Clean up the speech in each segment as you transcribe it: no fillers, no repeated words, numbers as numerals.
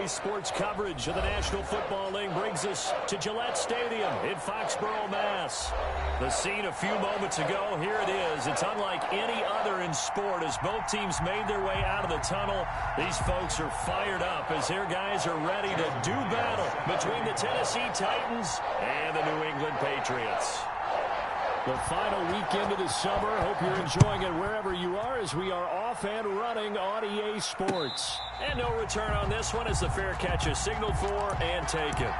Today's sports coverage of the National Football League brings us to Gillette Stadium in Foxborough, Mass. The scene a few moments ago, here it is. It's unlike any other in sport as both teams made their way out of the tunnel. These folks are fired up as their guys are ready to do battle between the Tennessee Titans and the New England Patriots. The final weekend of the summer. Hope you're enjoying it wherever you are as we are off and running on EA Sports. And no return on this one as the fair catch is signaled for and taken.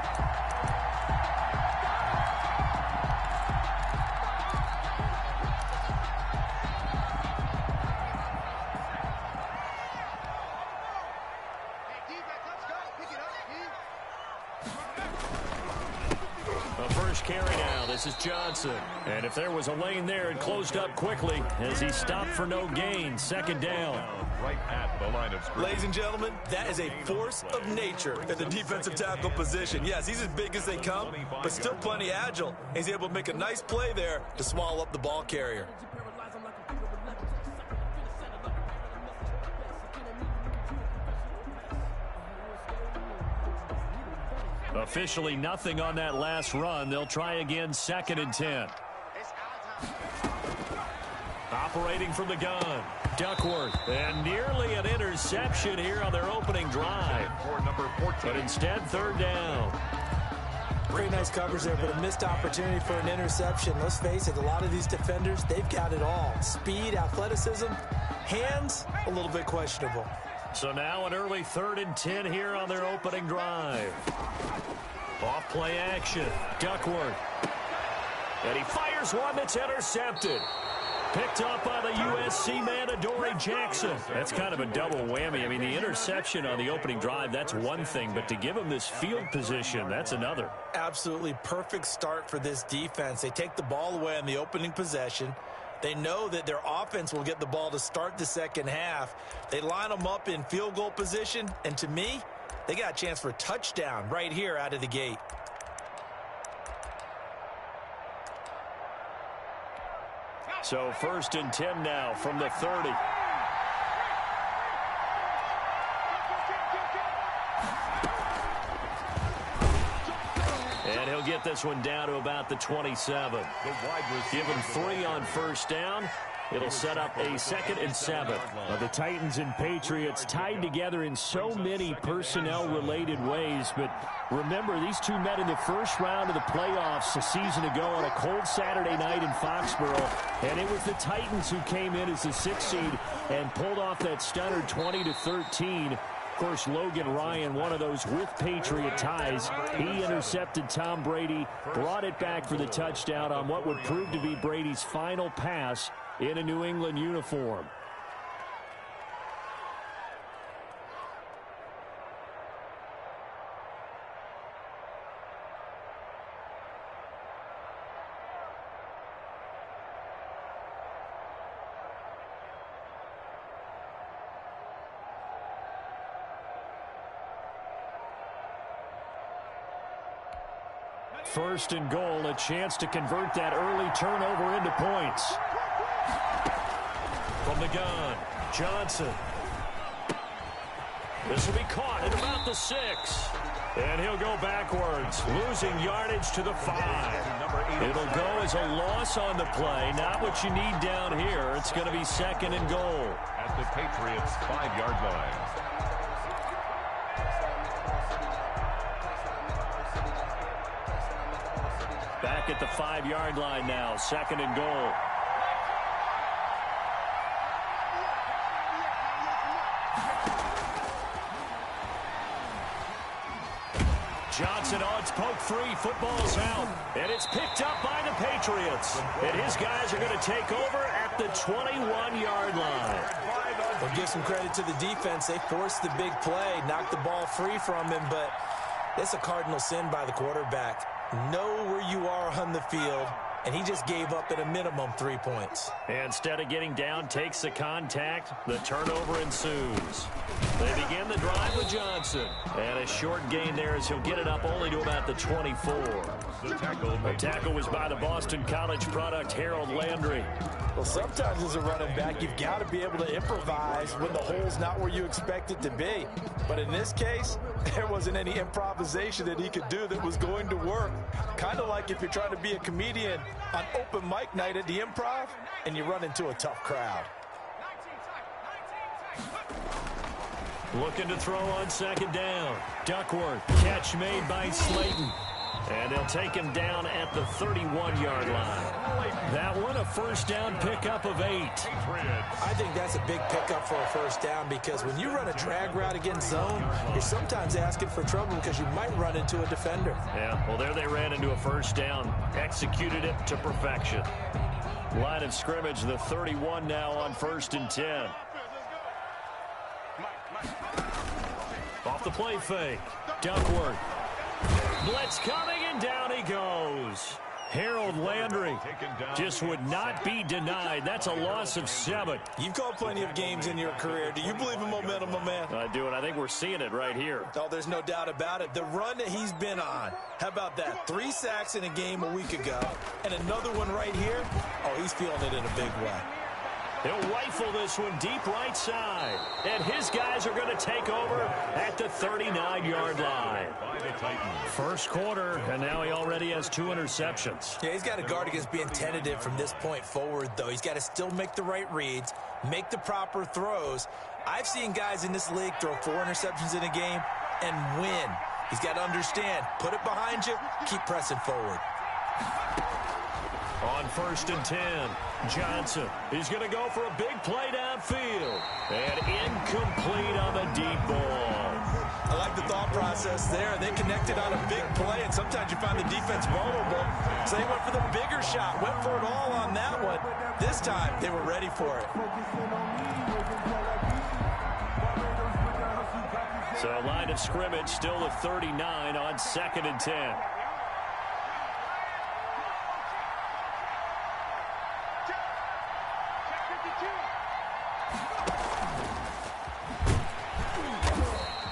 Carry now. This is Johnson. And if there was a lane there, it closed up quickly as he stopped for no gain. Second down. Right at the line of scrimmage. Ladies and gentlemen, that is a force of nature at the defensive tackle position. Yes, he's as big as they come, but still plenty agile. He's able to make a nice play there to swallow up the ball carrier. Officially nothing on that last run. They'll try again, 2nd and 10. Operating from the gun, Duckworth. And nearly an interception here on their opening drive. But instead, 3rd down. Pretty nice coverage there, but a missed opportunity for an interception. Let's face it, a lot of these defenders, they've got it all. Speed, athleticism, hands, a little bit questionable. So now an early 3rd and 10 here on their opening drive. Off play action. Duckworth. And he fires one that's intercepted. Picked up by the USC man, Adoree Jackson. That's kind of a double whammy. I mean, the interception on the opening drive, that's one thing. But to give him this field position, that's another. Absolutely perfect start for this defense. They take the ball away on the opening possession. They know that their offense will get the ball to start the second half. They line them up in field goal position, and to me, they got a chance for a touchdown right here out of the gate. So 1st and 10 now from the 30. And he'll get this one down to about the 27. Give him 3 on 1st down. It'll set up a 2nd and 7. Well, the Titans and Patriots tied together in so many personnel-related ways. But remember, these two met in the first round of the playoffs a season ago on a cold Saturday night in Foxborough. And it was the Titans who came in as the 6th seed and pulled off that stunner 20-13. Of course, Logan Ryan, one of those with Patriot ties. He intercepted Tom Brady, brought it back for the touchdown on what would prove to be Brady's final pass in a New England uniform. First and goal, a chance to convert that early turnover into points. From the gun, Johnson. This will be caught at about the 6. And he'll go backwards, losing yardage to the 5. It'll go as a loss on the play, not what you need down here. It's going to be 2nd and goal. At the Patriots' 5-yard line. Back at the 5-yard line now, 2nd and goal. Johnson odds poke free. Football's out. And it's picked up by the Patriots. And his guys are going to take over at the 21-yard line. Well, give some credit to the defense. They forced the big play, knocked the ball free from him, but it's a cardinal sin by the quarterback. Know where you are on the field, and he just gave up at a minimum 3 points. Instead of getting down, takes the contact. The turnover ensues. They begin the drive with Johnson. And a short gain there as he'll get it up only to about the 24. The tackle was by the Boston College product, Harold Landry. Well, sometimes as a running back, you've got to be able to improvise when the hole's not where you expect it to be. But in this case, there wasn't any improvisation that he could do that was going to work. Kind of like if you're trying to be a comedian on open mic night at the Improv and you run into a tough crowd. Looking to throw on second down. Duckworth, catch made by Slayton. And they'll take him down at the 31-yard line. That one, a first down pickup of 8. I think that's a big pickup for a first down because when you run a drag route against zone, you're sometimes asking for trouble because you might run into a defender. Yeah, well, there they ran into a first down. Executed it to perfection. Line of scrimmage, the 31 now on 1st and 10. Off the play fake. Duckworth. Blitz coming, and down he goes. Harold Landry just would not be denied. That's a loss of 7. You've called plenty of games in your career. Do you believe in momentum, my man? I do, and I think we're seeing it right here. Oh, there's no doubt about it. The run that he's been on. How about that? 3 sacks in a game a week ago, and another one right here. Oh, he's feeling it in a big way. He'll rifle this one deep right side. And his guys are going to take over at the 39-yard line. First quarter, and now he already has 2 interceptions. Yeah, he's got to guard against being tentative from this point forward, though. He's got to still make the right reads, make the proper throws. I've seen guys in this league throw 4 interceptions in a game and win. He's got to understand, put it behind you, keep pressing forward. On 1st and 10, Johnson. He's going to go for a big play downfield. And incomplete on the deep ball. I like the thought process there. They connected on a big play, and sometimes you find the defense vulnerable. So they went for the bigger shot, went for it all on that one. This time, they were ready for it. So line of scrimmage still the 39 on 2nd and 10.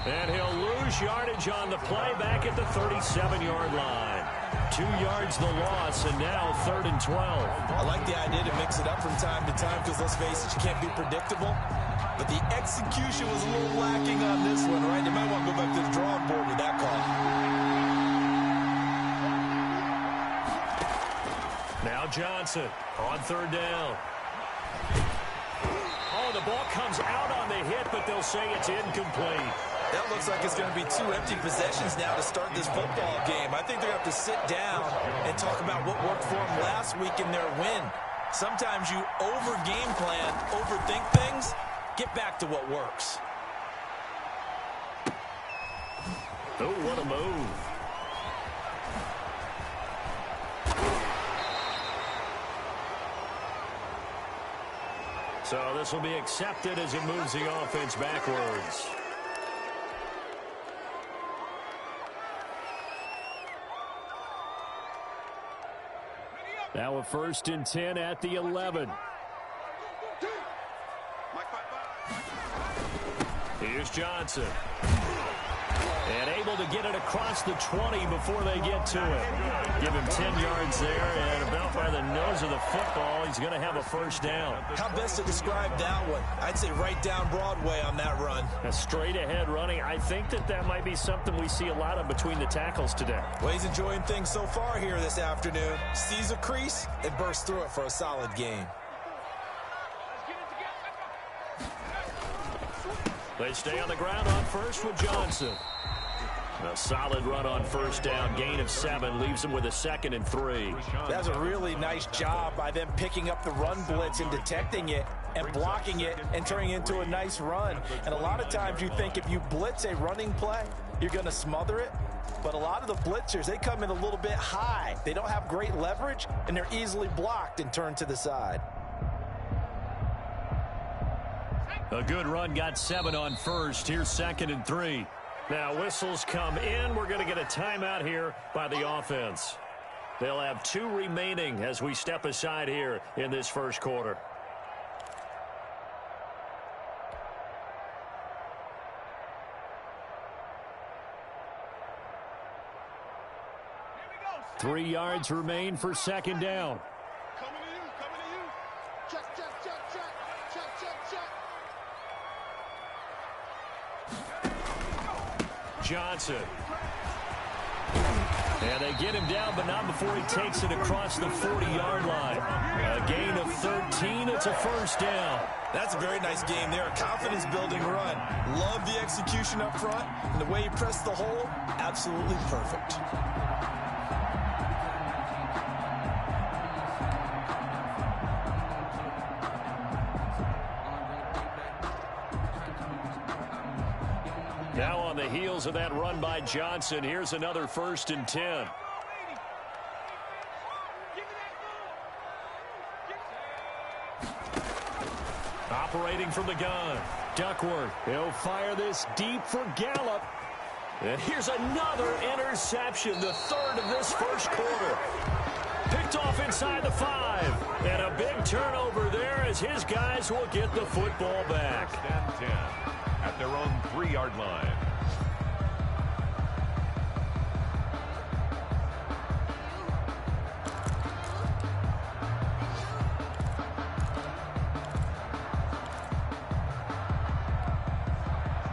And he'll lose yardage on the play back at the 37-yard line. 2 yards the loss, and now 3rd and 12. I like the idea to mix it up from time to time because, let's face it, you can't be predictable. But the execution was a little lacking on this one, right? They might want to go back to the drawing board with that call. Now Johnson on 3rd down. Oh, the ball comes out on the hit, but they'll say it's incomplete. That looks like it's going to be 2 empty possessions now to start this football game. I think they're going to have to sit down and talk about what worked for them last week in their win. Sometimes you over-game plan, overthink things, get back to what works. Oh, what a move. So this will be accepted as it moves the offense backwards. Now a 1st and 10 at the 11. Here's Johnson. And able to get it across the 20 before they get to it. Give him 10 yards there, and about by the nose of the football, he's going to have a first down. How best to describe that one? I'd say right down Broadway on that run. A straight-ahead running. I think that might be something we see a lot of between the tackles today. Well, he's enjoying things so far here this afternoon. Sees a crease and bursts through it for a solid game. They stay on the ground on first with Johnson. A solid run on first down. Gain of 7 leaves them with a 2nd and 3. That's a really nice job by them picking up the run blitz and detecting it and blocking it and turning it into a nice run. And a lot of times you think if you blitz a running play, you're going to smother it. But a lot of the blitzers, they come in a little bit high. They don't have great leverage, and they're easily blocked and turned to the side. A good run, got 7 on first. Here's 2nd and 3. Now whistles come in. We're going to get a timeout here by the offense. They'll have 2 remaining as we step aside here in this first quarter. Go. 3 yards remain for second down. Coming to you. Check. Johnson. And they get him down, but not before he takes it across the 40-yard line. A gain of 13. It's a first down. That's a very nice game there. A confidence-building run. Love the execution up front. And the way he pressed the hole, absolutely perfect. Now on the heels of that run by Johnson, here's another 1st and 10. Operating from the gun. Duckworth. He'll fire this deep for Gallup. And here's another interception, the 3rd of this first quarter. Picked off inside the 5. And a big turnover there as his guys will get the football back. 1st and 10 at their own 3-yard line.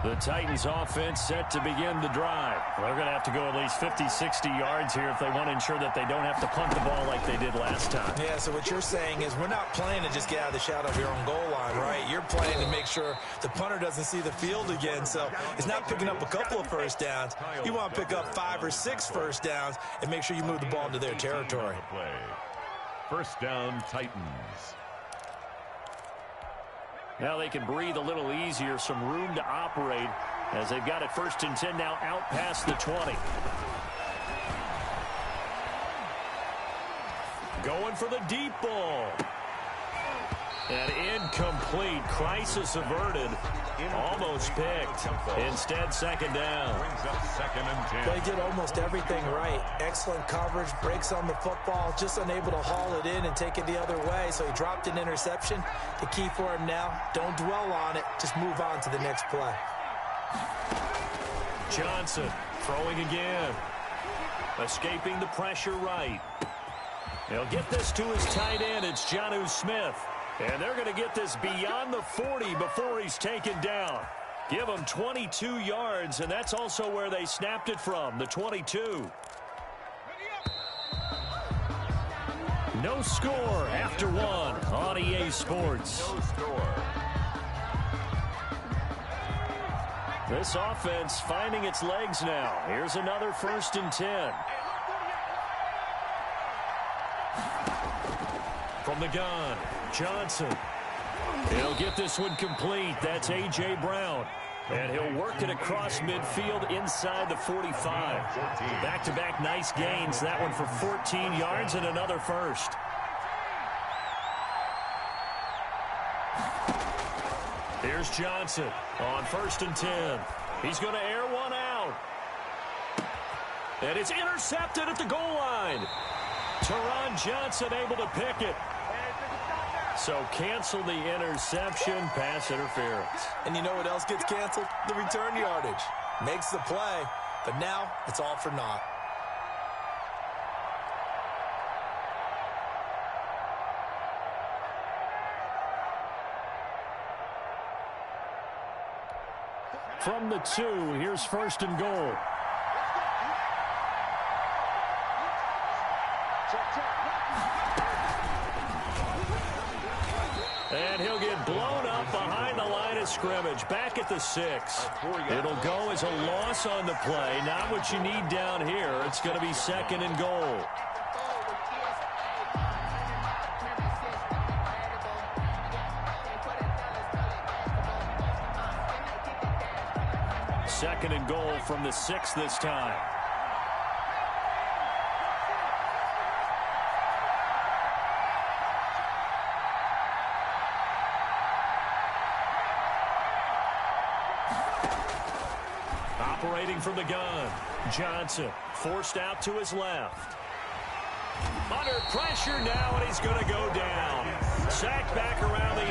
The Titans offense set to begin the drive. They're going to have to go at least 50, 60 yards here if they want to ensure that they don't have to punt the ball like they did last time. Yeah, so what you're saying is we're not playing to just get out of the shadow of your own goal line, right? You're playing to make sure the punter doesn't see the field again. So it's not picking up a couple of first downs. You want to pick up 5 or 6 first downs and make sure you move the ball into their territory. First down, Titans. Now they can breathe a little easier, some room to operate as they've got it 1st and 10 now out past the 20. Going for the deep ball. And incomplete. Crisis averted. Almost picked. Instead, 2nd down. Brings up 2nd and 10. They did almost everything right. Excellent coverage, breaks on the football, just unable to haul it in and take it the other way. So he dropped an interception. The key for him now, don't dwell on it. Just move on to the next play. Johnson throwing again. Escaping the pressure right. He'll get this to his tight end. It's Jonnu Smith. And they're going to get this beyond the 40 before he's taken down. Give him 22 yards, and that's also where they snapped it from, the 22. No score after 1 on EA Sports. No score. This offense finding its legs now. Here's another 1st and 10. From the gun, Johnson. He'll get this one complete. That's A.J. Brown. And he'll work it across midfield inside the 45. Back-to-back nice gains. That one for 14 yards and another 1st. Here's Johnson on 1st and 10. He's going to air one out. And it's intercepted at the goal line. Teron Johnson able to pick it. So cancel the interception, pass interference. And you know what else gets canceled? The return yardage. Makes the play, but now it's all for naught. From the 2, here's 1st and goal. And he'll get blown up behind the line of scrimmage. Back at the 6. It'll go as a loss on the play. Not what you need down here. It's going to be 2nd and goal. Second and goal from the 6 this time. Operating from the gun, Johnson forced out to his left. Under pressure now, and he's going to go down. Sacked back around the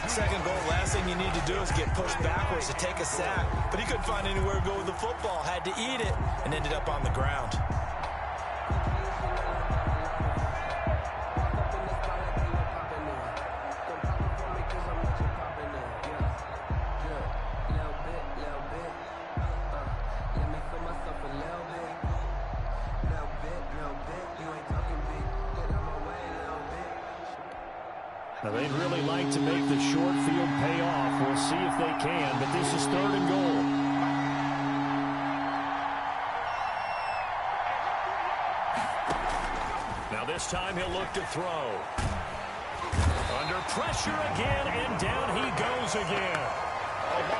8. Second goal, last thing you need to do is get pushed backwards to take a sack. But he couldn't find anywhere to go with the football. Had to eat it and ended up on the ground. Now, they'd really like to make the short field pay off. We'll see if they can, but this is 3rd and goal. Now this time he'll look to throw. Under pressure again, and down he goes again.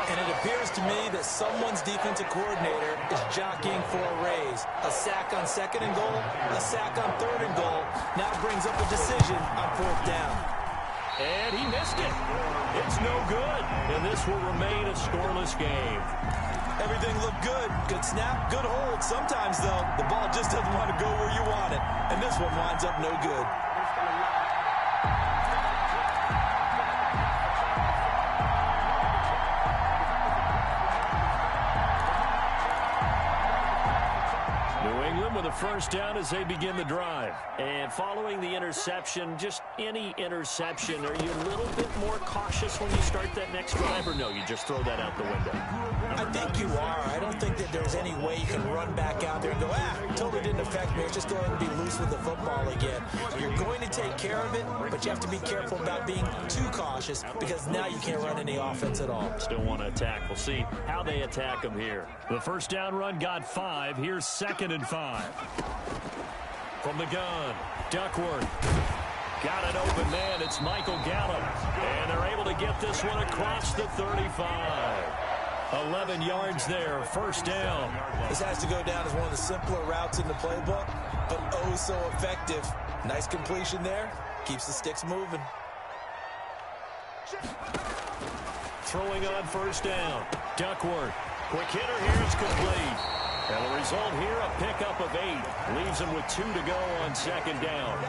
And it appears to me that someone's defensive coordinator is jockeying for a raise. A sack on 2nd and goal, a sack on 3rd and goal. Now brings up a decision on 4th down. And he missed it. It's no good. And this will remain a scoreless game. Everything looked good. Good snap, good hold. Sometimes, though, the ball just doesn't want to go where you want it. And this one winds up no good. With a first down as they begin the drive. And following the interception, just any interception, are you a little bit more cautious when you start that next drive, or no, you just throw that out the window? I think you are. I don't think that there's any way you can run back out there and go, totally didn't affect me. Let's just go ahead and be loose with the football again. You're going to take care of it, but you have to be careful about being too cautious because now you can't run any offense at all. Still want to attack. We'll see how they attack them here. The first down run got 5. Here's 2nd and 5. From the gun, Duckworth. Got an open man. It's Michael Gallup. And they're able to get this one across the 35. 11 yards there, first down. This has to go down as one of the simpler routes in the playbook, but oh so effective. Nice completion there. Keeps the sticks moving. Throwing on first down. Duckworth. Quick hitter here is complete. And the result here, a pickup of 8. Leaves him with 2 to go on 2nd down.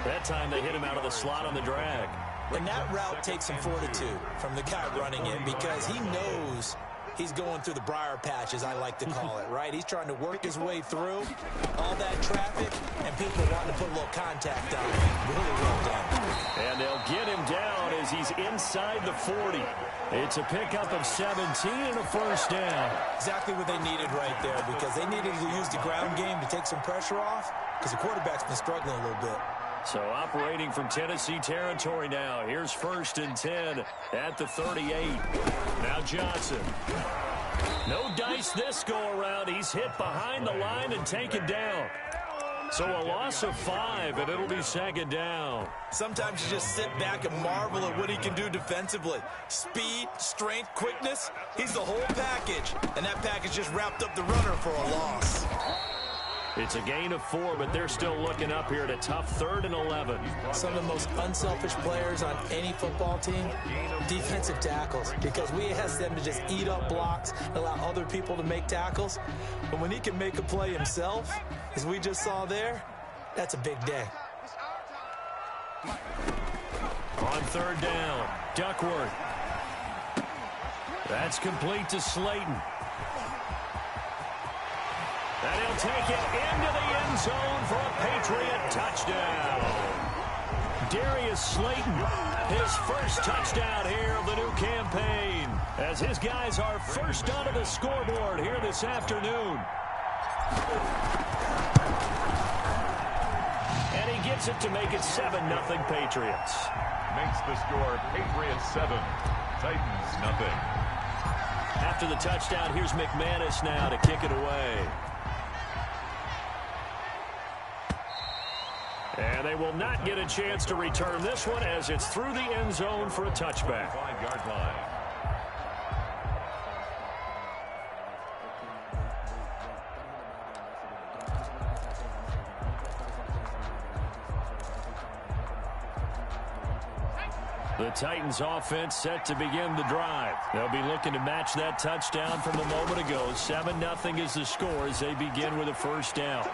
That time they hit him out of the slot on the drag. And that route takes some fortitude from the guy running it because he knows he's going through the briar patch, as I like to call it, right? He's trying to work his way through all that traffic and people wanting to put a little contact on him. Really well done. And they'll get him down as he's inside the 40. It's a pickup of 17 and a first down. Exactly what they needed right there because they needed to use the ground game to take some pressure off because the quarterback's been struggling a little bit. So operating from Tennessee territory now. Here's 1st and 10 at the 38. Now Johnson. No dice this go around. He's hit behind the line and taken down. So a loss of 5, and it'll be 2nd down. Sometimes you just sit back and marvel at what he can do defensively. Speed, strength, quickness, he's the whole package. And that package just wrapped up the runner for a loss. It's a gain of 4, but they're still looking up here at a tough 3rd and 11. Some of the most unselfish players on any football team, defensive tackles, because we ask them to just eat up blocks and allow other people to make tackles. But when he can make a play himself, as we just saw there, that's a big day. On 3rd down, Duckworth. That's complete to Slayton. And he'll take it into the end zone for a Patriot touchdown. Darius Slayton, his first touchdown here of the new campaign, as his guys are first onto the scoreboard here this afternoon. And he gets it to make it 7-0 Patriots. Makes the score Patriots 7, Titans nothing. After the touchdown, here's McManus now to kick it away. And they will not get a chance to return this one as it's through the end zone for a touchback. 5-yard line. The Titans offense set to begin the drive. They'll be looking to match that touchdown from a moment ago. 7-0 is the score as they begin with a first down.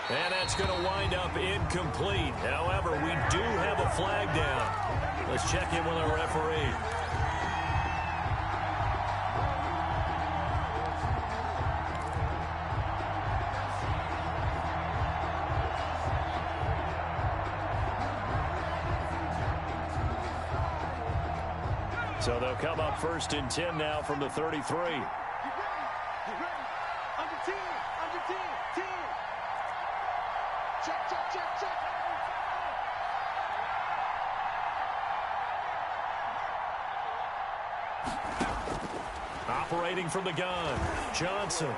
And that's going to wind up incomplete. However, we do have a flag down. Let's check in with our referee. So they'll come up 1st and 10 now from the 33. Under 10, under 10, 10. Check. Operating from the gun, Johnson.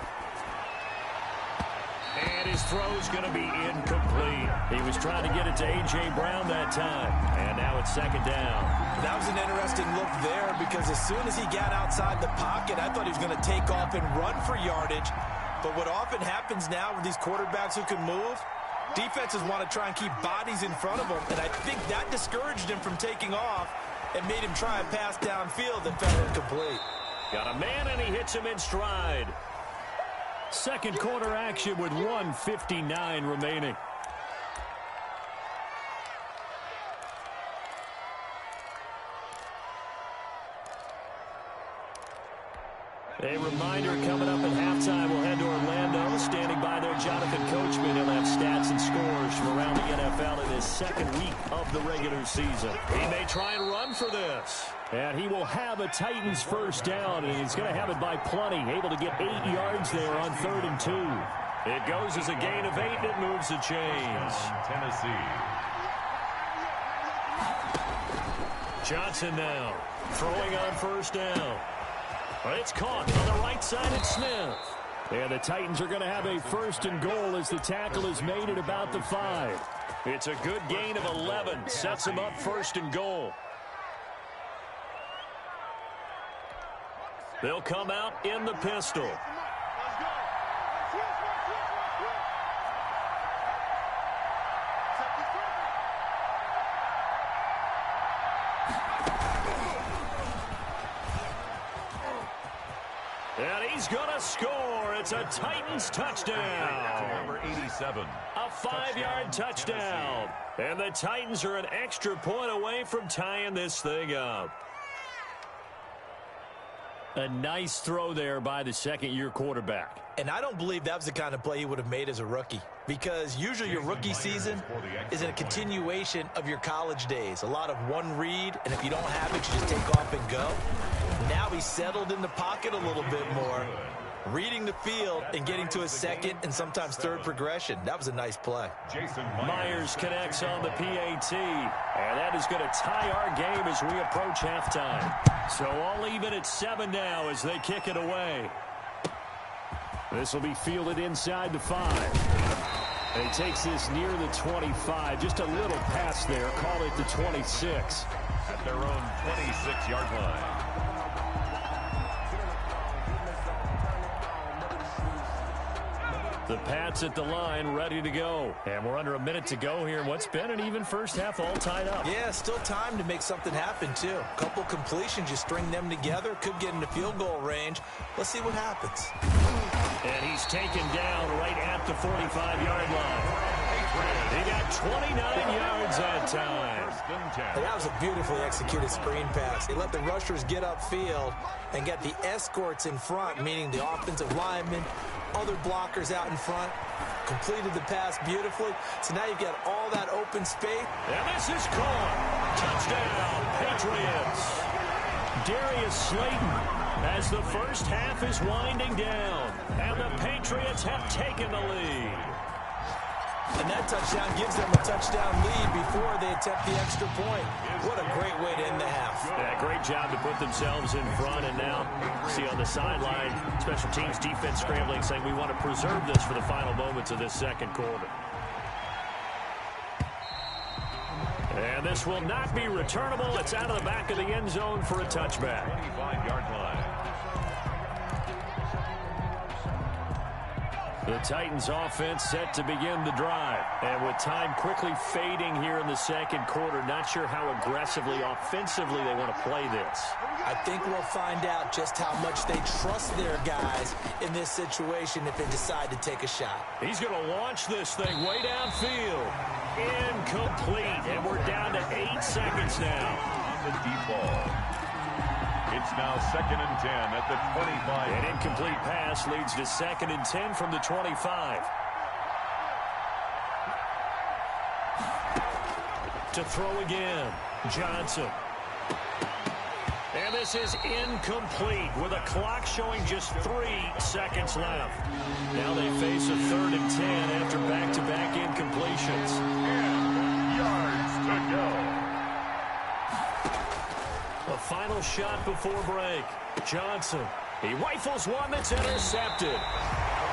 And his throw's going to be incomplete. He was trying to get it to A.J. Brown that time. And now it's 2nd down. That was an interesting look there because as soon as he got outside the pocket, I thought he was going to take off and run for yardage. But what often happens now with these quarterbacks who can move, defenses want to try and keep bodies in front of them. And I think that discouraged him from taking off and made him try a pass downfield that fell incomplete. Got a man, and he hits him in stride. Second quarter action with 1:59 remaining. A reminder coming up at halftime, we'll head to Orlando. Standing by there, Jonathan Coachman. He'll have stats and scores from around the NFL in his 2nd week of the regular season. He may try and run for this. And he will have a Titans 1st down, and he's going to have it by plenty. Able to get 8 yards there on 3rd and 2. It goes as a gain of 8, and it moves the chains. Tennessee. Johnson now throwing on 1st down. It's caught on the right side. It's Smith. And the Titans are going to have a 1st and goal as the tackle is made at about the 5. It's a good gain of 11. Sets him up 1st and goal. They'll come out in the pistol. And he's going to score. It's a Titans touchdown. Number 87. A 5-yard touchdown. And the Titans are an extra point away from tying this thing up. A nice throw there by the 2nd-year quarterback. And I don't believe that was the kind of play he would have made as a rookie, because usually your rookie season is a continuation of your college days. A lot of one read, and if you don't have it, you just take off and go. Now he's settled in the pocket a little bit more, reading the field and getting to his 2nd and sometimes 3rd progression. That was a nice play. Jason Myers connects on the PAT, and that is going to tie our game as we approach halftime. So all even at 7 now as they kick it away. This will be fielded inside the 5. And he takes this near the 25. Just a little pass there. Call it the 26. at their own 26-yard line. The Pats at the line, ready to go. And we're under a minute to go here in what's been an even first half, all tied up. Yeah, still time to make something happen, too. A couple completions, you string them together, could get into field goal range. Let's see what happens. And he's taken down right at the 45-yard line. He got 29 yards that time. And that was a beautifully executed screen pass. They let the rushers get upfield and get the escorts in front, meaning the offensive linemen, other blockers out in front, completed the pass beautifully. So now you've got all that open space. And this is caught. Touchdown, Patriots. Darius Slayton as the first half is winding down. And the Patriots have taken the lead. And that touchdown gives them a touchdown lead before they attempt the extra point. What a great way to end the half. Yeah, great job to put themselves in front. And now, see on the sideline, special teams defense scrambling, saying we want to preserve this for the final moments of this second quarter. And this will not be returnable. It's out of the back of the end zone for a touchback. 25-yard line. The Titans offense set to begin the drive. And with time quickly fading here in the second quarter, not sure how aggressively, offensively they want to play this. I think we'll find out just how much they trust their guys in this situation if they decide to take a shot. He's going to launch this thing way downfield. Incomplete. And we're down to 8 seconds now. On the deep ball. It's now 2nd and 10 at the 25. An incomplete pass leads to 2nd and 10 from the 25. To throw again. Johnson. And this is incomplete with a clock showing just 3 seconds left. Now they face a 3rd and 10 after back-to-back incompletions. And yards to go. A final shot before break. Johnson. He rifles one that's intercepted.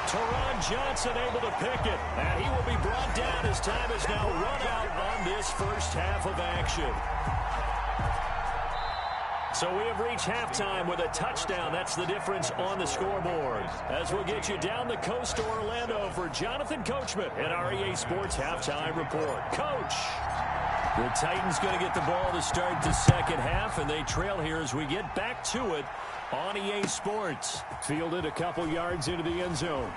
Teron Johnson able to pick it. And he will be brought down as time is now run out on this first half of action. So we have reached halftime with a touchdown. That's the difference on the scoreboard. As we'll get you down the coast to Orlando for Jonathan Coachman at our EA Sports Halftime Report. Coach. The Titans going to get the ball to start the second half, and they trail here as we get back to it on EA Sports. Fielded a couple yards into the end zone.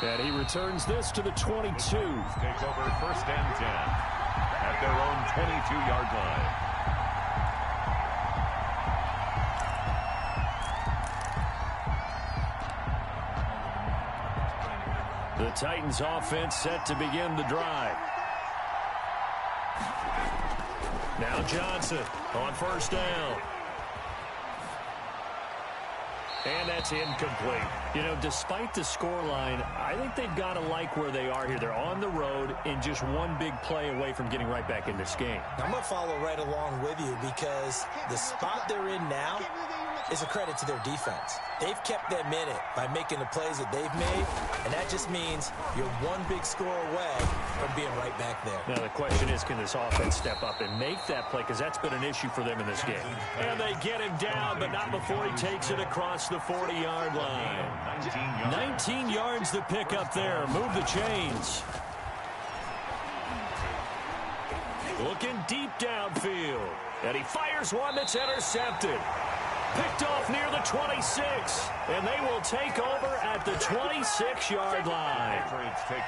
And he returns this to the 22. Take over 1st and 10 at their own 22-yard line. The Titans offense set to begin the drive. Now Johnson on 1st down. And that's incomplete. You know, despite the scoreline, I think they've got to like where they are here. They're on the road and just one big play away from getting right back in this game. I'm going to follow right along with you because the spot they're in now is a credit to their defense. They've kept them in it by making the plays that they've made, and that just means you're one big score away from being right back there. Now the question is, can this offense step up and make that play? Because that's been an issue for them in this game. And they get him down, but not before he takes it across the 40-yard line. 19 yards to pick up there. Move the chains. Looking deep downfield. And he fires one that's intercepted. Picked off near the 26, and they will take over at the 26-yard line.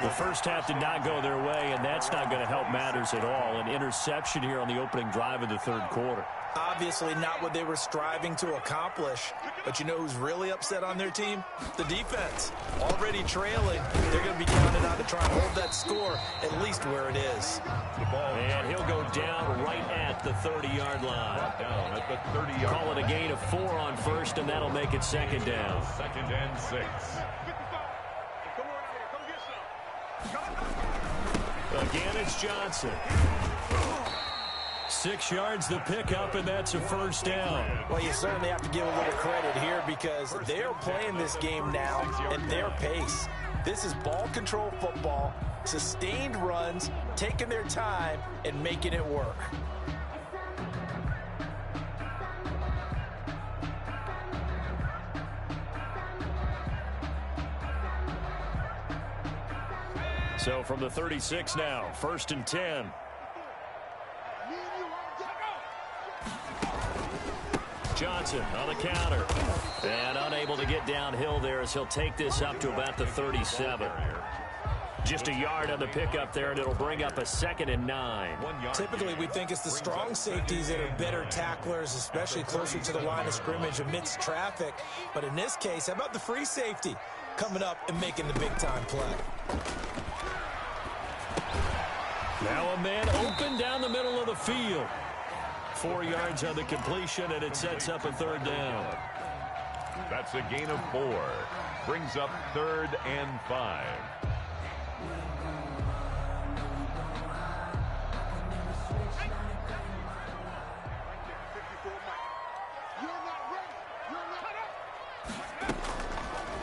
The first half did not go their way, and that's not going to help matters at all. An interception here on the opening drive of the third quarter. Obviously not what they were striving to accomplish. But you know who's really upset on their team? The defense. Already trailing. They're going to be counted on to try and hold that score at least where it is. And he'll go down right at the 30-yard line. Down at the 30-yard line. Call it a gain of 4 on 1st, and that'll make it 2nd down. 2nd and 6. Again, it's Johnson. 6 yards to pick up, and that's a 1st down. Well, you certainly have to give a little credit here because they're playing this game now at their pace. This is ball control football, sustained runs, taking their time, and making it work. So from the 36 now, 1st and 10. Johnson on the counter. And unable to get downhill there as he'll take this up to about the 37. Just a yard on the pickup there, and it'll bring up a 2nd and 9. Typically, we think it's the strong safeties that are better tacklers, especially closer to the line of scrimmage amidst traffic. But in this case, how about the free safety coming up and making the big-time play? Now a man open down the middle of the field. 4 yards on the completion, and it sets up a 3rd down. That's a gain of 4. Brings up 3rd and 5.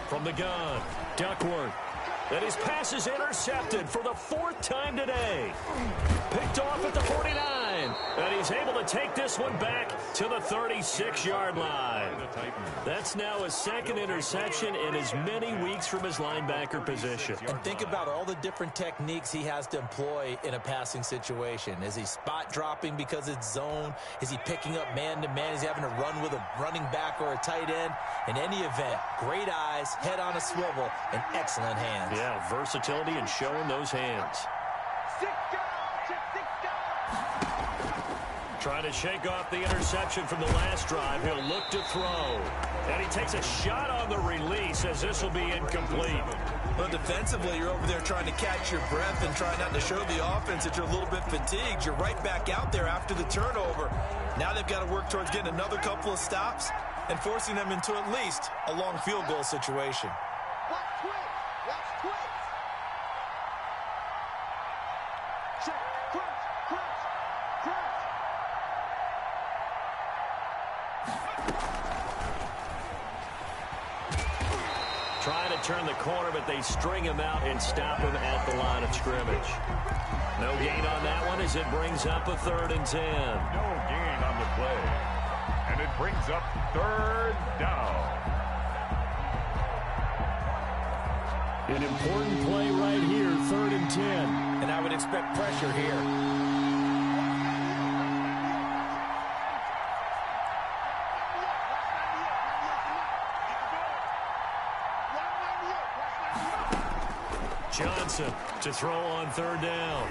From the gun, Duckworth. And his pass is intercepted for the 4th time today. Picked off at the 49. line. And he's able to take this one back to the 36-yard line. That's now his second interception in as many weeks from his linebacker position. And think about all the different techniques he has to employ in a passing situation. Is he spot dropping because it's zone? Is he picking up man-to-man? Is he having to run with a running back or a tight end? In any event, great eyes, head on a swivel, and excellent hands. Yeah, versatility and showing those hands. Trying to shake off the interception from the last drive. He'll look to throw. And he takes a shot on the release as this will be incomplete. Well, defensively, you're over there trying to catch your breath and try not to show the offense that you're a little bit fatigued. You're right back out there after the turnover. Now they've got to work towards getting another couple of stops and forcing them into at least a long field goal situation. Trying to turn the corner, but they string him out and stop him at the line of scrimmage. No gain on that one as it brings up a 3rd and 10. No gain on the play. And it brings up 3rd down. An important play right here, 3rd and 10. And I would expect pressure here. Johnson to throw on 3rd down.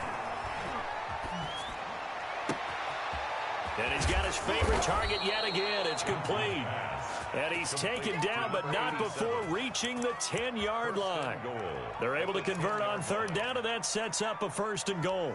And he's got his favorite target yet again. It's complete. And he's taken down, but not before reaching the 10-yard line. They're able to convert on 3rd down, and that sets up a 1st and goal.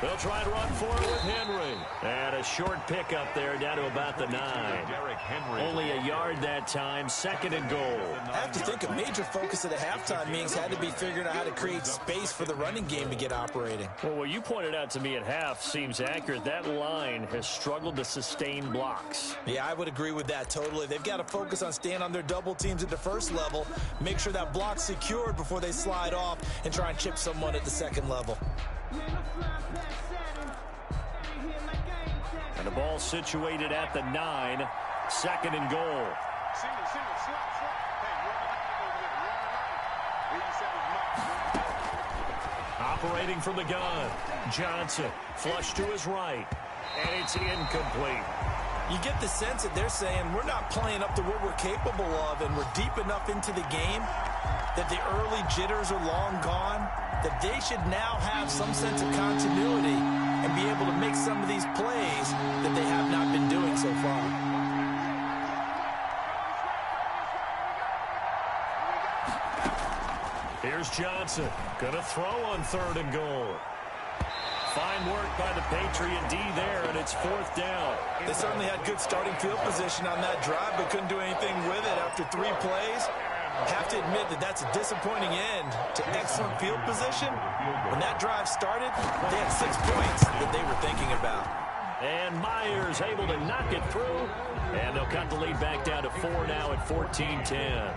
They'll try and run for it with Henry. And a short pickup there down to about the 9. Only a yard that time, 2nd and goal. I have to think a major focus of the halftime meetings had to be figuring out how to create space for the running game to get operating. Well, what you pointed out to me at half seems accurate. That line has struggled to sustain blocks. Yeah, I would agree with that totally. They've got to focus on staying on their double teams at the first level, make sure that block's secured before they slide off and try and chip someone at the 2nd level. And the ball situated at the 9, 2nd and goal. Operating from the gun, Johnson, flush to his right, and it's incomplete. You get the sense that they're saying we're not playing up to what we're capable of, and we're deep enough into the game that the early jitters are long gone, that they should now have some sense of continuity and be able to make some of these plays that they have not been doing so far. Here's Johnson, gonna throw on 3rd and goal. Fine work by the Patriot D there, and it's 4th down. They certainly had good starting field position on that drive, but couldn't do anything with it after 3 plays. Have to admit that that's a disappointing end to excellent field position. When that drive started, they had 6 points that they were thinking about. And Myers able to knock it through. And they'll cut the lead back down to 4 now at 14-10.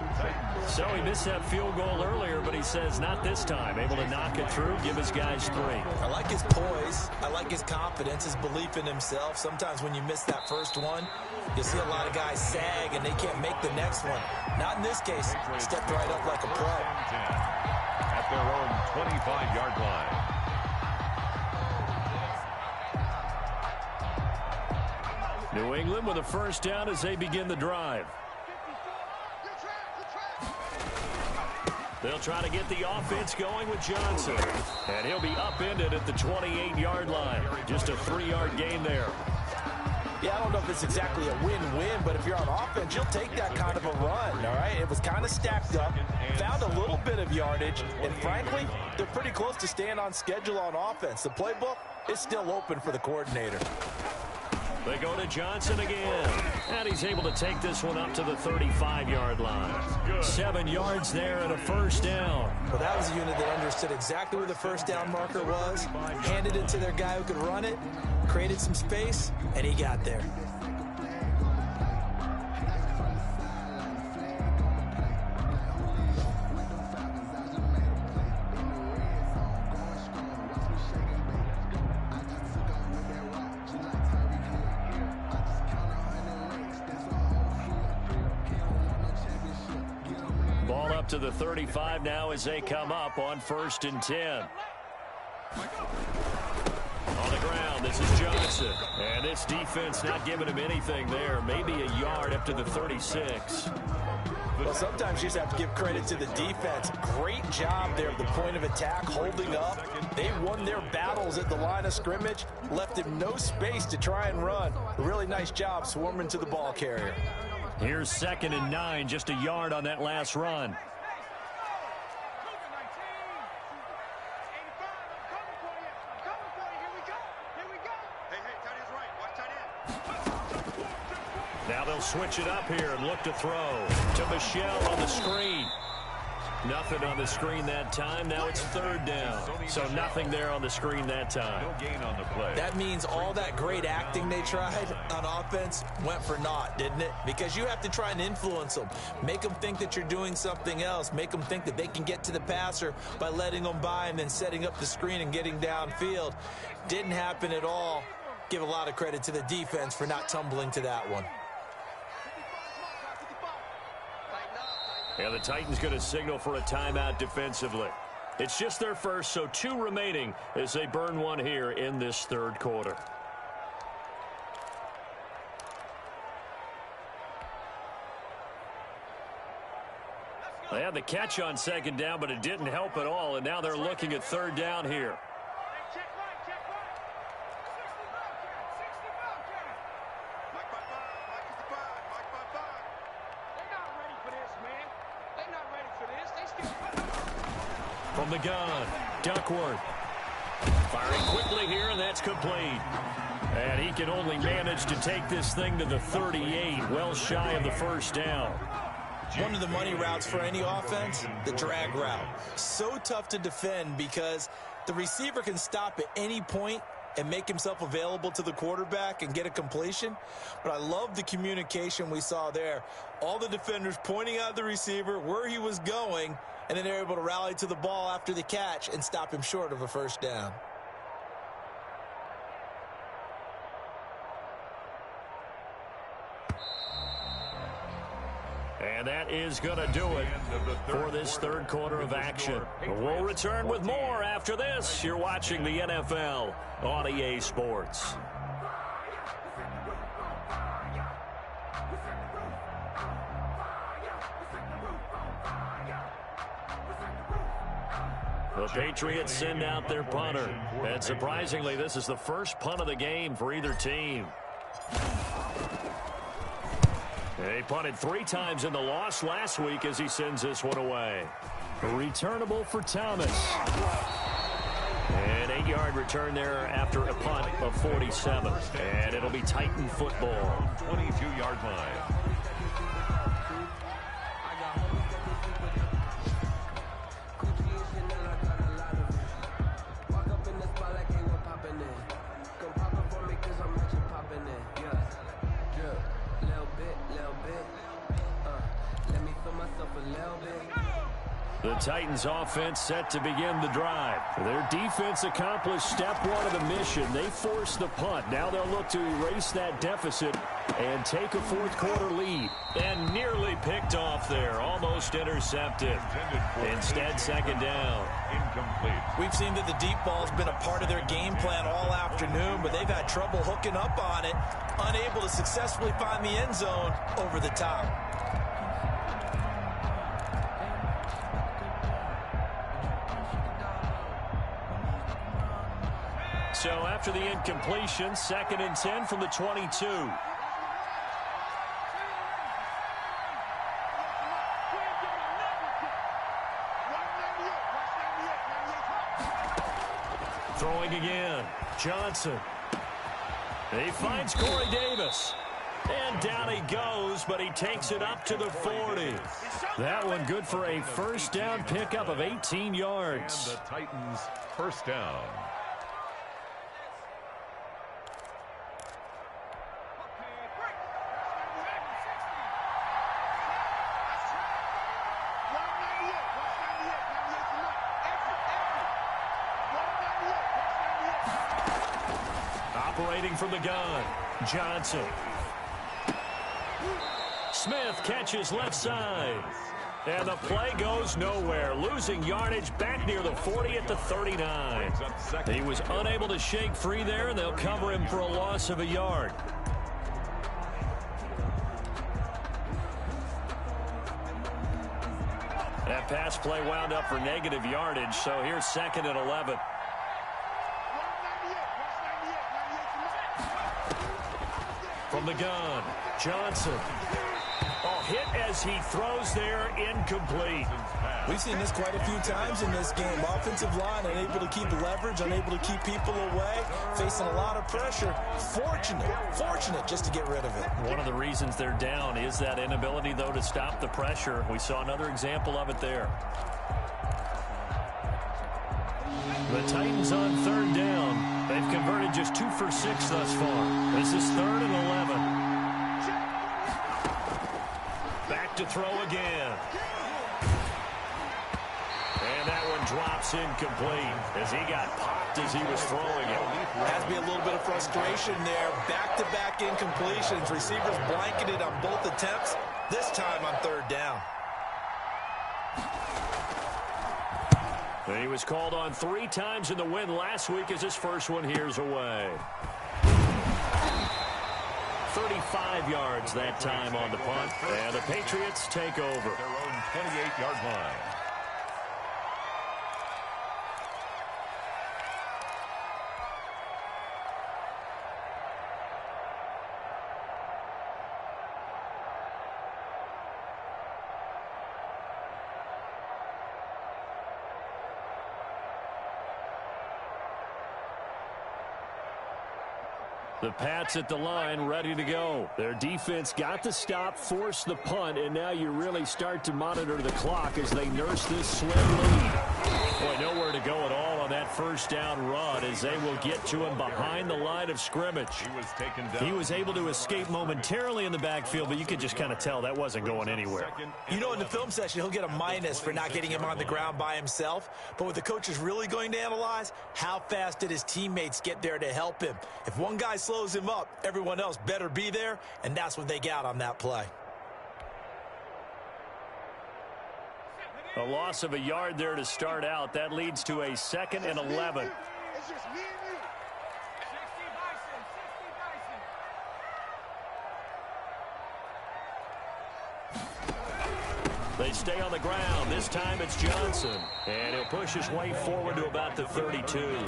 So he missed that field goal earlier, but he says not this time. Able to knock it through, give his guys 3. I like his poise. I like his confidence, his belief in himself. Sometimes when you miss that first one, you see a lot of guys sag and they can't make the next one. Not in this case. Stepped right up like a pro. At their own 25-yard line. New England with a 1st down as they begin the drive. They'll try to get the offense going with Johnson. And he'll be upended at the 28-yard line. Just a 3-yard gain there. Yeah, I don't know if it's exactly a win-win, but if you're on offense, you'll take that kind of a run, all right? It was kind of stacked up, found a little bit of yardage, and frankly, they're pretty close to staying on schedule on offense. The playbook is still open for the coordinator. They go to Johnson again. And he's able to take this one up to the 35-yard line. 7 yards there and a first down. Well, that was a unit that understood exactly where the first down marker was, handed it to their guy who could run it, created some space, and he got there. Ball up to the 35 now as they come up on 1st and 10. On the ground, this is Johnson. And this defense not giving him anything there. Maybe a yard up to the 36. Well, sometimes you just have to give credit to the defense. Great job there at the point of attack, holding up. They won their battles at the line of scrimmage, left him no space to try and run. A really nice job swarming to the ball carrier. Here's 2nd and 9, just a yard on that last run. Now they'll switch it up here and look to throw to Msfl on the screen. Nothing on the screen that time. Now it's 3rd down. So nothing there on the screen that time. No gain on the play. That means all that great acting they tried on offense went for naught, didn't it? Because you have to try and influence them. Make them think that you're doing something else. Make them think that they can get to the passer by letting them by and then setting up the screen and getting downfield. Didn't happen at all. Give a lot of credit to the defense for not tumbling to that one. Yeah, the Titans going to signal for a timeout defensively. It's just their first, so 2 remaining as they burn one here in this 3rd quarter. They had the catch on 2nd down, but it didn't help at all, and now they're looking at 3rd down here. From the gun, Duckworth. Firing quickly here, and that's complete. And he can only manage to take this thing to the 38, well shy of the first down. One of the money routes for any offense, the drag route. So tough to defend because the receiver can stop at any point and make himself available to the quarterback and get a completion. But I love the communication we saw there. All the defenders pointing out the receiver, where he was going, and then they're able to rally to the ball after the catch and stop him short of a first down. And that is going to do it for this 3rd quarter of action. We'll return with more after this. You're watching the NFL on EA Sports. The Patriots send out their punter. And surprisingly, this is the first punt of the game for either team. They punted 3 times in the loss last week as he sends this one away. Returnable for Thomas. An 8-yard return there after a punt of 47. And it'll be Titan football. 22-yard line. The Titans offense set to begin the drive. Their defense accomplished step 1 of the mission. They forced the punt. Now they'll look to erase that deficit and take a 4th quarter lead. And nearly picked off there. Almost intercepted. Instead, 2nd down. Incomplete. We've seen that the deep ball's been a part of their game plan all afternoon, but they've had trouble hooking up on it, unable to successfully find the end zone over the top. So after the incompletion, 2nd and 10 from the 22. Throwing again. Johnson. He finds Corey Davis. And down he goes, but he takes it up to the 40. That one good for a first down pickup of 18 yards. And the Titans first down. Operating from the gun, Johnson. Smith catches left side. And the play goes nowhere. Losing yardage back near the 40 at the 39. He was unable to shake free there, and they'll cover him for a loss of a yard. That pass play wound up for negative yardage, so here's 2nd and 11. From the gun, Johnson. Oh, hit as he throws there, incomplete. We've seen this quite a few times in this game. Offensive line unable to keep leverage, unable to keep people away, facing a lot of pressure. Fortunate just to get rid of it. One of the reasons they're down is that inability, though, to stop the pressure. We saw another example of it there. The Titans on 3rd down. They've converted just 2 for 6 thus far. This is 3rd and 11. Back to throw again. And that one drops incomplete as he got popped as he was throwing it. Has to be a little bit of frustration there. Back-to-back incompletions. Receivers blanketed on both attempts, this time on 3rd down. He was called on 3 times in the win last week as his first one here's away. 35 yards that time on the punt, and the Patriots take over. Their own 28-yard line. The Pats at the line, ready to go. Their defense got the stop, forced the punt, and now you really start to monitor the clock as they nurse this slim lead. Boy, nowhere to go at all on that first down run as they will get to him behind the line of scrimmage. He was taken down. He was able to escape momentarily in the backfield, but you could just kind of tell that wasn't going anywhere. You know, in the film session, he'll get a minus for not getting him on the ground by himself. But what the coach is really going to analyze, how fast did his teammates get there to help him? If one guy slows him up, everyone else better be there, and that's what they got on that play. A loss of a yard there to start out. That leads to a 2nd and 11. It's just me and you. 60 They stay on the ground. This time it's Johnson. And he'll push his way forward to about the 32.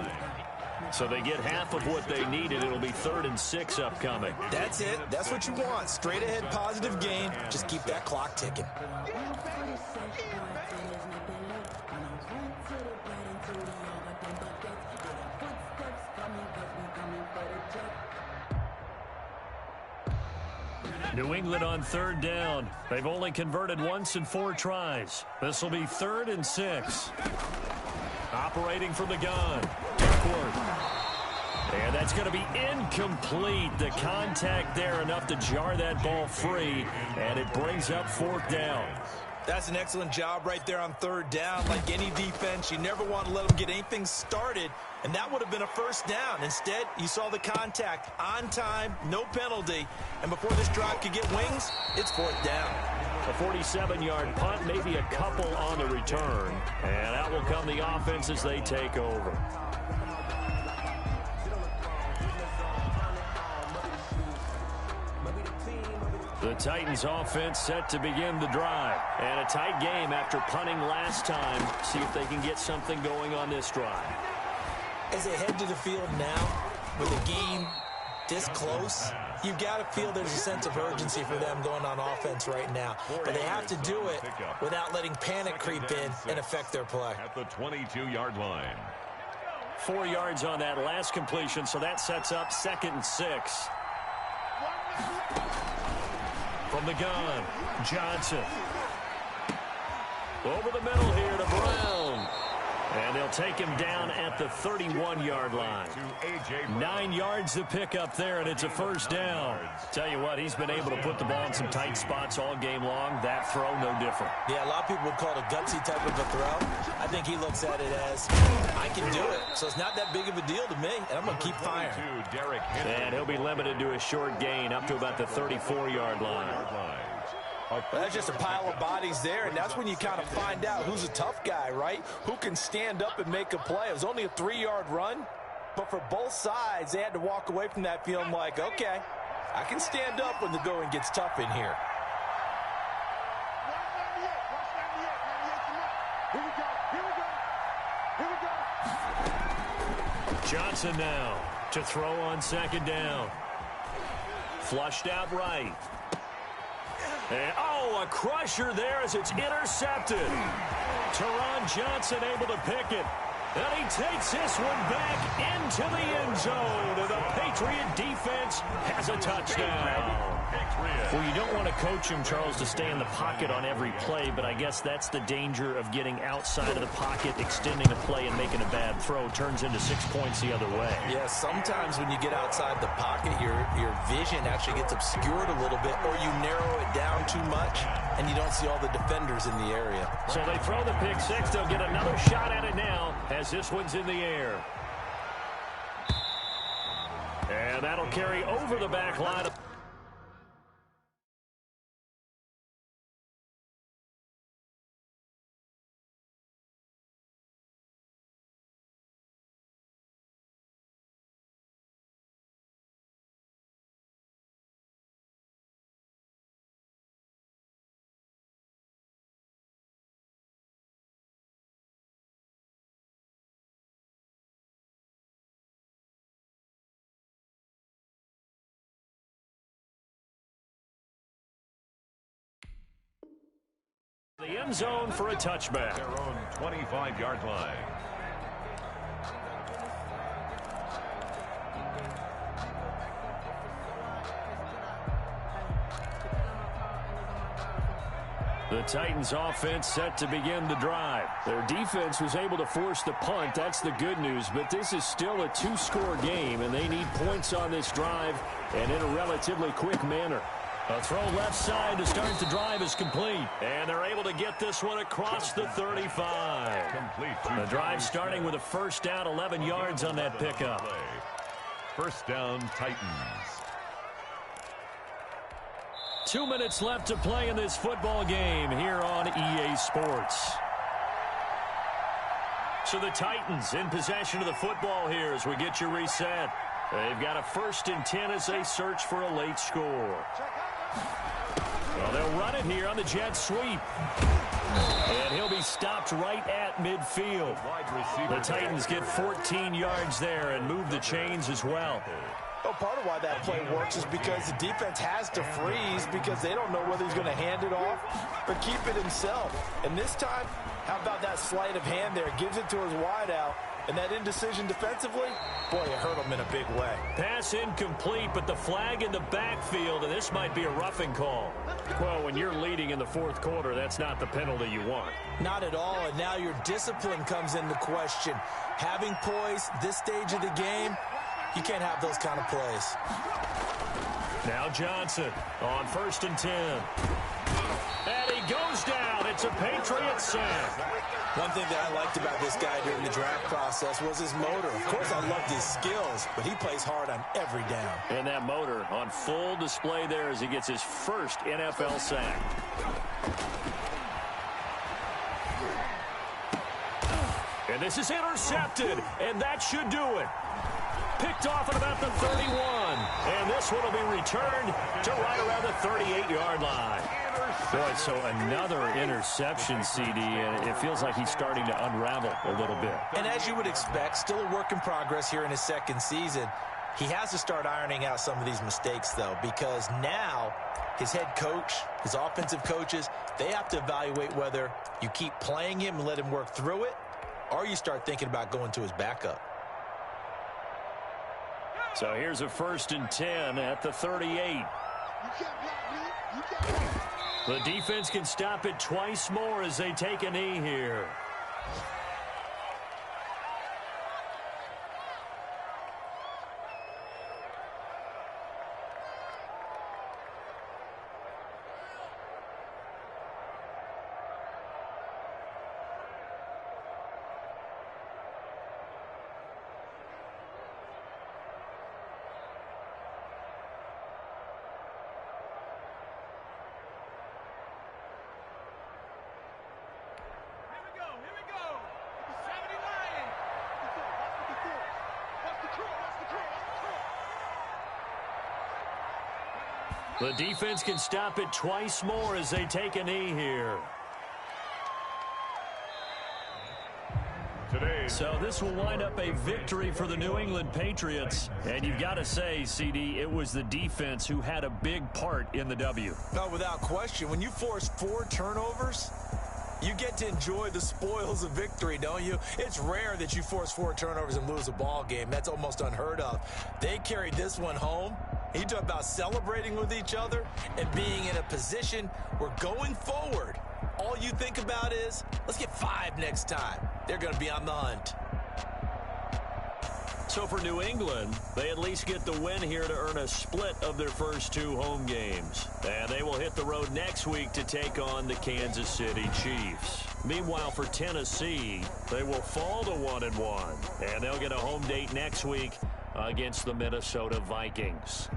So they get half of what they needed. It'll be 3rd and 6 upcoming. That's it. That's what you want. Straight ahead positive gain. Just keep that clock ticking. New England on 3rd down. They've only converted once in 4 tries. This will be 3rd and 6. Operating from the gun. Duckworth. And that's going to be incomplete. The contact there enough to jar that ball free. And it brings up 4th down. That's an excellent job right there on 3rd down. Like any defense, you never want to let them get anything started, and that would have been a first down. Instead, you saw the contact on time, no penalty, and before this drive could get wings, it's 4th down. A 47-yard punt, maybe a couple on the return, and out will come the offense as they take over. The Titans offense set to begin the drive. And a tight game after punting last time. See if they can get something going on this drive. As they head to the field now, with the game this close, you've got to feel there's a sense of urgency for them going on offense right now. But they have to do it without letting panic creep in and affect their play. At the 22-yard line. 4 yards on that last completion, so that sets up 2nd and 6. From the gun, Johnson. Over the middle here to Brown. And they'll take him down at the 31-yard line. 9 yards to pick up there, and it's a first down. Tell you what, he's been able to put the ball in some tight spots all game long. That throw, no different. Yeah, a lot of people would call it a gutsy type of a throw. I think he looks at it as, I can do it. So it's not that big of a deal to me, and I'm going to keep firing. And he'll be limited to a short gain up to about the 34-yard line. That's just a pile of bodies there, and that's when you kind of find out who's a tough guy, right? Who can stand up and make a play. It was only a 3-yard run, but for both sides, they had to walk away from that feeling like, okay, I can stand up when the going gets tough in here. Johnson now to throw on 2nd down. Flushed out right. And, a crusher there as it's intercepted. Teron Johnson able to pick it. And he takes this one back into the end zone. And the Patriot defense has a touchdown. Well, you don't want to coach him, Charles, to stay in the pocket on every play, but I guess that's the danger of getting outside of the pocket, extending a play, and making a bad throw. Turns into 6 points the other way. Yeah, sometimes when you get outside the pocket, your vision actually gets obscured a little bit, or you narrow it down too much, and you don't see all the defenders in the area. So they throw the pick six. They'll get another shot at it now as this one's in the air. And that'll carry over the back line. The end zone for a touchback. Their own 25-yard line. The Titans offense set to begin the drive. Their defense was able to force the punt. That's the good news, but this is still a 2-score game, and they need points on this drive and in a relatively quick manner. A throw left side to start the drive is complete. And they're able to get this one across the 35. The drive starting with a first down, 11 yards on that pickup. First down, Titans. 2 minutes left to play in this football game here on EA Sports. So the Titans in possession of the football here as we get you reset. They've got a 1st and 10 as they search for a late score. Well, they'll run it here on the jet sweep. And he'll be stopped right at midfield. The Titans get 14 yards there and move the chains as well. Well, part of why that play works is because the defense has to freeze because they don't know whether he's going to hand it off or keep it himself. And this time, how about that sleight of hand there? Gives it to his wideout. And that indecision defensively, boy, it hurt him in a big way. Pass incomplete, but the flag in the backfield, and this might be a roughing call. Well, when you're leading in the 4th quarter, that's not the penalty you want. Not at all, and now your discipline comes into question. Having poise this stage of the game, you can't have those kind of plays. Now Johnson on 1st and 10. And he goes down. It's a Patriot sack. One thing that I liked about this guy during the draft process was his motor. Of course, I loved his skills, but he plays hard on every down. And that motor on full display there as he gets his first NFL sack. And this is intercepted, and that should do it. Picked off at about the 31. And this one will be returned to right around the 38-yard line. Boy, so another interception, CD, and it feels like he's starting to unravel a little bit. And as you would expect, still a work in progress here in his 2nd season. He has to start ironing out some of these mistakes, though, because now his head coach, his offensive coaches, they have to evaluate whether you keep playing him and let him work through it, or you start thinking about going to his backup. So here's a 1st and 10 at the 38. You can't block me. You can't block. The defense can stop it twice more as they take a knee here. The defense can stop it twice more as they take a knee here. So this will wind up a victory for the New England Patriots. And you've got to say, CD, it was the defense who had a big part in the W. No, without question. When you force 4 turnovers, you get to enjoy the spoils of victory, don't you? It's rare that you force 4 turnovers and lose a ball game. That's almost unheard of. They carried this one home. You talk about celebrating with each other and being in a position where going forward, all you think about is, let's get 5 next time. They're going to be on the hunt. So for New England, they at least get the win here to earn a split of their first 2 home games. And they will hit the road next week to take on the Kansas City Chiefs. Meanwhile, for Tennessee, they will fall to 1-1. And they'll get a home date next week against the Minnesota Vikings.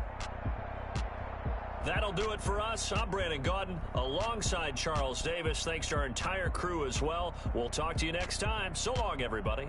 That'll do it for us. I'm Brandon Gaudin alongside Charles Davis. Thanks to our entire crew as well. We'll talk to you next time. So long, everybody.